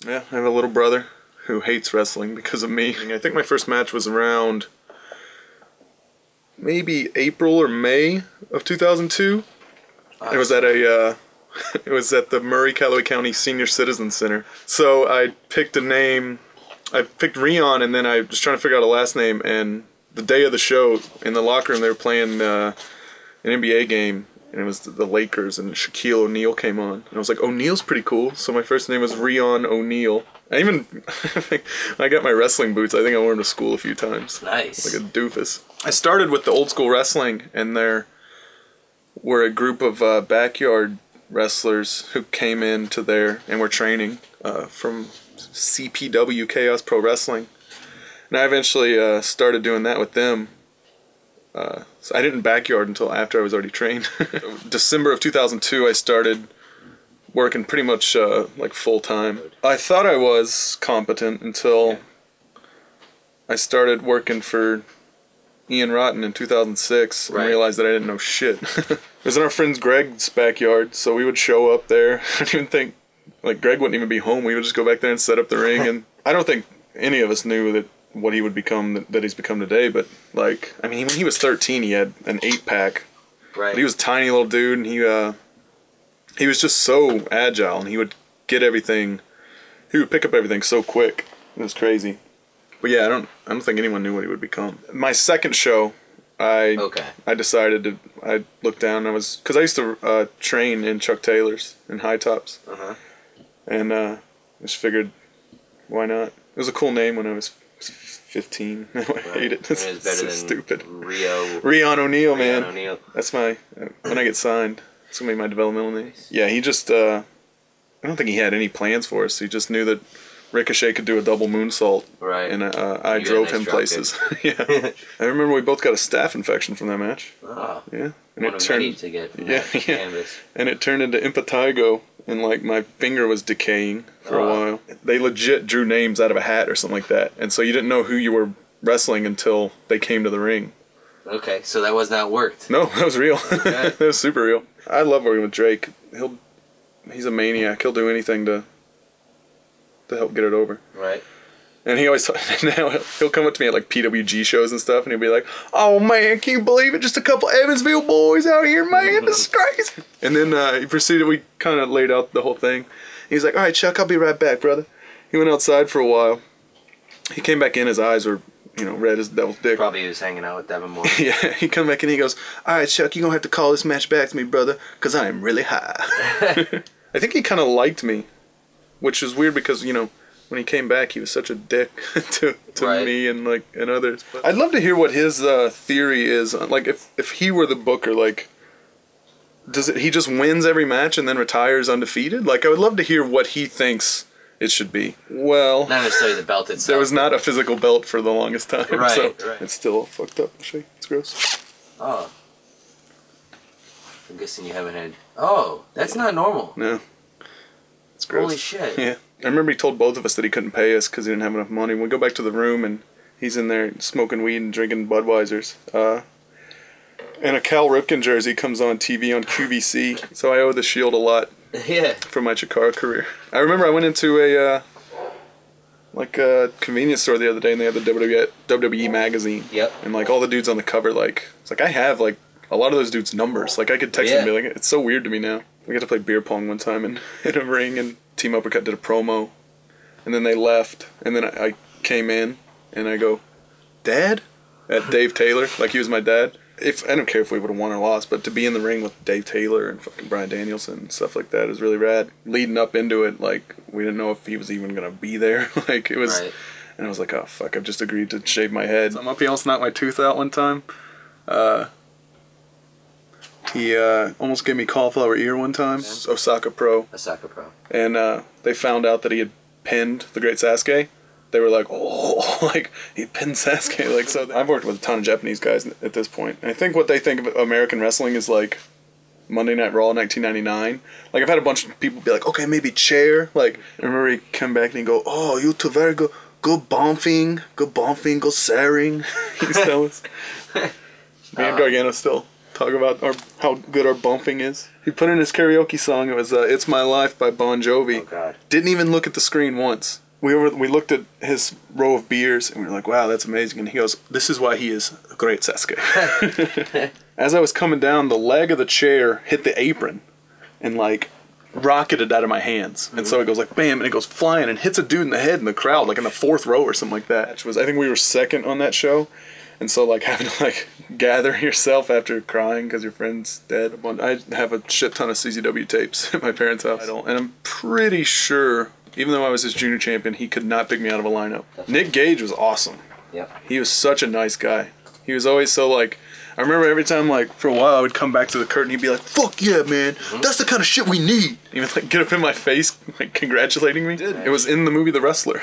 Yeah, I have a little brother who hates wrestling because of me. I think my first match was around maybe April or May of 2002. It was at a it was at the Murray-Callaway County Senior Citizen Center. So I picked a name. I picked Rion, and then I was trying to figure out a last name. And the day of the show, in the locker room, they were playing an NBA game, and it was the Lakers, and Shaquille O'Neal came on. And I was like, O'Neal's pretty cool. So my first name was Rion O'Neal. I even, when I got my wrestling boots, I think I wore them to school a few times. Nice. Like a doofus. I started with the old school wrestling, and there were a group of backyard wrestlers who came into there and were training from CPW, Chaos Pro Wrestling. And I eventually started doing that with them. So I didn't backyard until after I was already trained. December of 2002, I started working pretty much like full time. I thought I was competent until I started working for Ian Rotten in 2006 and realized that I didn't know shit. It was in our friend Greg's backyard, so we would show up there. I don't even think, like, Greg wouldn't even be home. We would just go back there and set up the ring, and I don't think any of us knew that what he would become, that he's become today, but, like, I mean, when he was 13, he had an 8-pack. Right. But he was a tiny little dude, and he was just so agile, and he would get everything, he would pick up everything so quick. It was crazy. But yeah, I don't think anyone knew what he would become. My second show, I decided to, I looked down, and because I used to train in Chuck Taylor's, in high tops. And I just figured, why not? It was a cool name when I was 15. Now I hate it. It's so stupid. Rion O'Neal, man. O'Neal. That's my, when I get signed, that's going to be my developmental name. Yeah, he just, I don't think he had any plans for us. He just knew that Ricochet could do a double moonsault. Right. And I drove him places. Yeah. I remember we both got a staph infection from that match. Oh. Yeah. And it turned to get from canvas. And it turned into impetigo, and like my finger was decaying for a while. They legit drew names out of a hat or something like that, and so you didn't know who you were wrestling until they came to the ring. Okay, so that was not worked. No, that was real. Okay. That was super real. I love working with Drake. He's a maniac. He'll do anything to help get it over. Right. And he always, now he'll come up to me at like PWG shows and stuff, and he'll be like, "Oh man, can you believe it? Just a couple Evansville boys out here, man. This is crazy." And then he proceeded, we kind of laid out the whole thing. He's like, "All right, Chuck, I'll be right back, brother." He went outside for a while. He came back in, his eyes were, you know, red as the devil's dick. Probably he was hanging out with Devin Moore. Yeah, he come back in, he goes, "All right, Chuck, you're going to have to call this match back to me, brother, because I am really high." I think he kind of liked me, which is weird because, you know, when he came back, he was such a dick to me and like and others. But I'd love to hear what his theory is. Like, if he were the booker, like, he just wins every match and then retires undefeated? Like, I would love to hear what he thinks it should be. Well, not necessarily the belt itself. There was not a physical belt for the longest time, right? It's still fucked up. It's gross. Oh, I'm guessing you haven't had. Oh, that's not normal. No, it's gross. Holy shit. Yeah. I remember he told both of us that he couldn't pay us because he didn't have enough money. We go back to the room, and he's in there smoking weed and drinking Budweisers. And a Cal Ripken jersey comes on TV on QVC, so I owe the Shield a lot for my Chikara career. I remember I went into a convenience store the other day, and they had the WWE magazine. Yep. And like all the dudes on the cover, like, it's like I have like a lot of those dudes' numbers. Like I could text them and be like, it's so weird to me now. We got to play beer pong one time in a ring, and Team Uppercut did a promo, and then they left, and then I came in, and I go, "Dad?" at Dave Taylor, like he was my dad. I don't care if we would have won or lost, but to be in the ring with Dave Taylor and fucking Bryan Danielson and stuff like that is really rad. Leading up into it, like, we didn't know if he was even gonna be there. Like, it was, and I was like, oh fuck, I've just agreed to shave my head. I'm up, he almost knocked my tooth out one time. He almost gave me cauliflower ear one time. Osaka Pro. And they found out that he had pinned the Great Sasuke. They were like, oh, like, he pinned Sasuke. Like, so I've worked with a ton of Japanese guys at this point. And I think what they think of American wrestling is like Monday Night Raw 1999. Like, I've had a bunch of people be like, okay, maybe chair. Like, I remember he come back and he go, oh, you two very good. Good bumping, go saring. He's telling us. Me and Gargano still talk about how good our bumping is. He put in his karaoke song. It was "It's My Life" by Bon Jovi. Oh God! Didn't even look at the screen once. We looked at his row of beers and we were like, "Wow, that's amazing." And he goes, "This is why he is a great Sasuke." As I was coming down, the leg of the chair hit the apron and like rocketed out of my hands. And so it goes like bam, and it goes flying and hits a dude in the head in the crowd, like in the 4th row or something like that. Which was, I think we were 2nd on that show. And so like having to like gather yourself after crying because your friend's dead. I have a shit ton of CZW tapes at my parents' house. And I'm pretty sure, even though I was his junior champion, he could not pick me out of a lineup. Nick Gage was awesome. Yep. He was such a nice guy. He was always so like, I remember every time like for a while I would come back to the curtain, he'd be like, "Fuck yeah, man, that's the kind of shit we need." He would like get up in my face, like congratulating me. It was in the movie The Wrestler.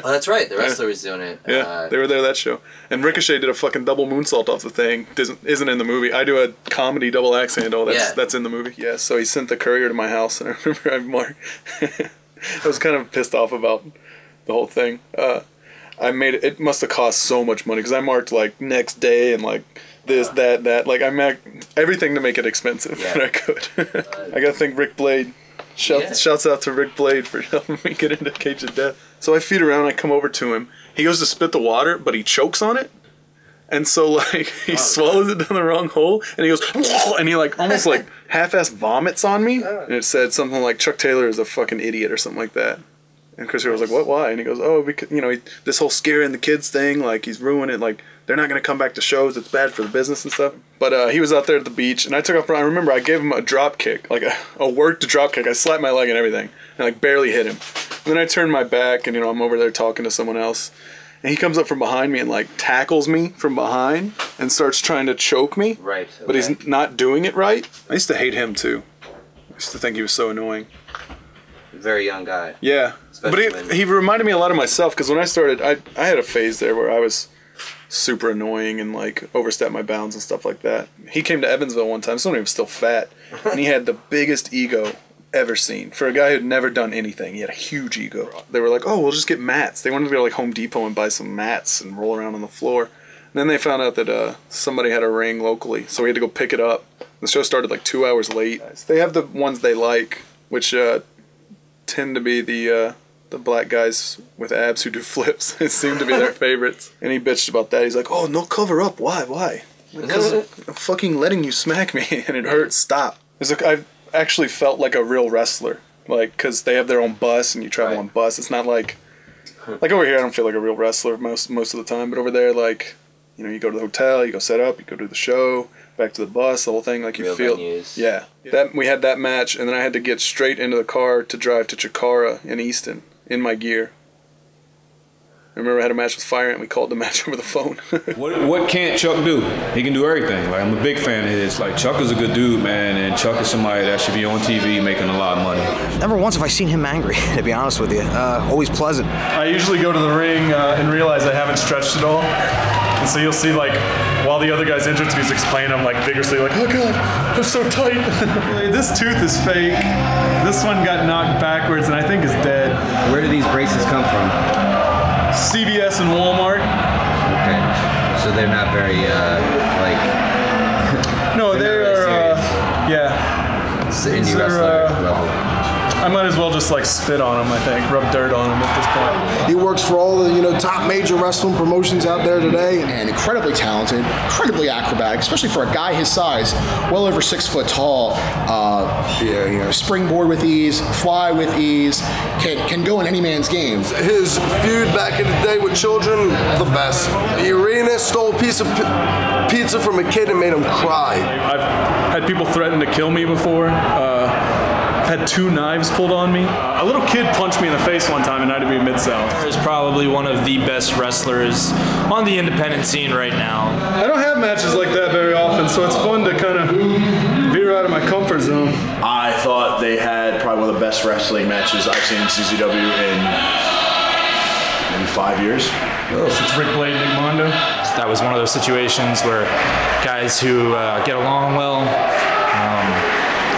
Oh, that's right. The Wrestler was doing it. Yeah, they were there that show. And Ricochet did a fucking double moonsault off the thing. Isn't in the movie. I do a comedy double axe handle. That's in the movie. Yeah. So he sent the courier to my house, and I remember I was kind of pissed off about the whole thing. I made it. It must have cost so much money because I marked like next day and like this, that. Like I marked everything to make it expensive that I could. I gotta thank Rick Blade. Shouts out to Rick Blade for helping me get into Cage of Death. So I feed around. I come over to him. He goes to spit the water, but he chokes on it. And so like he swallows it down the wrong hole, and he goes, "Whoa!" And he like almost like half-ass vomits on me. And it said something like Chuck Taylor is a fucking idiot or something like that. And Chris Hero was like, "What? Why?" And he goes, "Oh, because this whole scaring the kids thing, like he's ruining it. Like they're not gonna come back to shows. It's bad for the business and stuff." But he was out there at the beach, and I took off. I remember I gave him a drop kick, like a worked drop kick. I slapped my leg and everything, and like barely hit him. And then I turned my back, and I'm over there talking to someone else. And he comes up from behind me and like tackles me from behind and starts trying to choke me. Right. Okay. But he's not doing it right. I used to hate him too. I used to think he was so annoying. Very young guy. Yeah. Especially But he reminded me a lot of myself because when I started, I had a phase there where I was super annoying and like overstepped my bounds and stuff like that. He came to Evansville one time, so he was still fat, and he had the biggest ego ever seen. For a guy who'd never done anything, he had a huge ego. They were like, "Oh, we'll just get mats." They wanted to go to like Home Depot and buy some mats and roll around on the floor. And then they found out that somebody had a ring locally, so we had to go pick it up. The show started like 2 hours late. They have the ones they like, which tend to be the black guys with abs who do flips. It seemed to be their favorites. And he bitched about that. He's like, "Oh, no, cover up. Why? Because I'm fucking letting you smack me and it hurts. Stop." It's like I've actually felt like a real wrestler, like because they have their own bus and you travel on bus. It's not like over here I don't feel like a real wrestler most of the time, but over there like you go to the hotel, you go set up, you go to the show, back to the bus, the whole thing, like you real feel venues. Yeah. That we had that match, and then I had to get straight into the car to drive to Chikara in Easton in my gear. I remember I had a match with Fire Ant. We called the match over the phone. What can't Chuck do? He can do everything. Like I'm a big fan of his. Like Chuck is a good dude, man, and Chuck is somebody that should be on TV making a lot of money. Never once have I seen him angry, to be honest with you. Always pleasant. I usually go to the ring and realize I haven't stretched at all. And so you'll see, like, while the other guy's entrance music's playing, I'm like vigorously like, "Oh God, I'm so tight." This tooth is fake. This one got knocked backwards and I think is dead. Where do these braces come from? CVS and Walmart. Okay, so they're not very No, they're yeah. It's the indie wrestler level. I might as well just like spit on them. I think rub dirt on them at this point. He works for all the top major wrestling promotions out there today, and incredibly talented, incredibly acrobatic, especially for a guy his size, well over 6 foot tall. Springboard with ease, fly with ease, can go in any man's game. His feud back in the day with children, the best. The arena stole a piece of pizza from a kid and made him cry. I've had people threaten to kill me before. I've had 2 knives pulled on me. A little kid punched me in the face one time in IW Mid-South. Is probably one of the best wrestlers on the independent scene right now. I don't have matches like that very often, so it's fun to kind of veer out of my comfort zone. I thought they had probably one of the best wrestling matches I've seen in CZW in maybe 5 years. Since Rick Blade and Nick Mondo. That was one of those situations where guys who get along well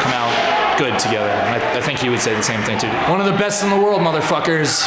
come out good together. And I think he would say the same thing too. One of the best in the world, motherfuckers.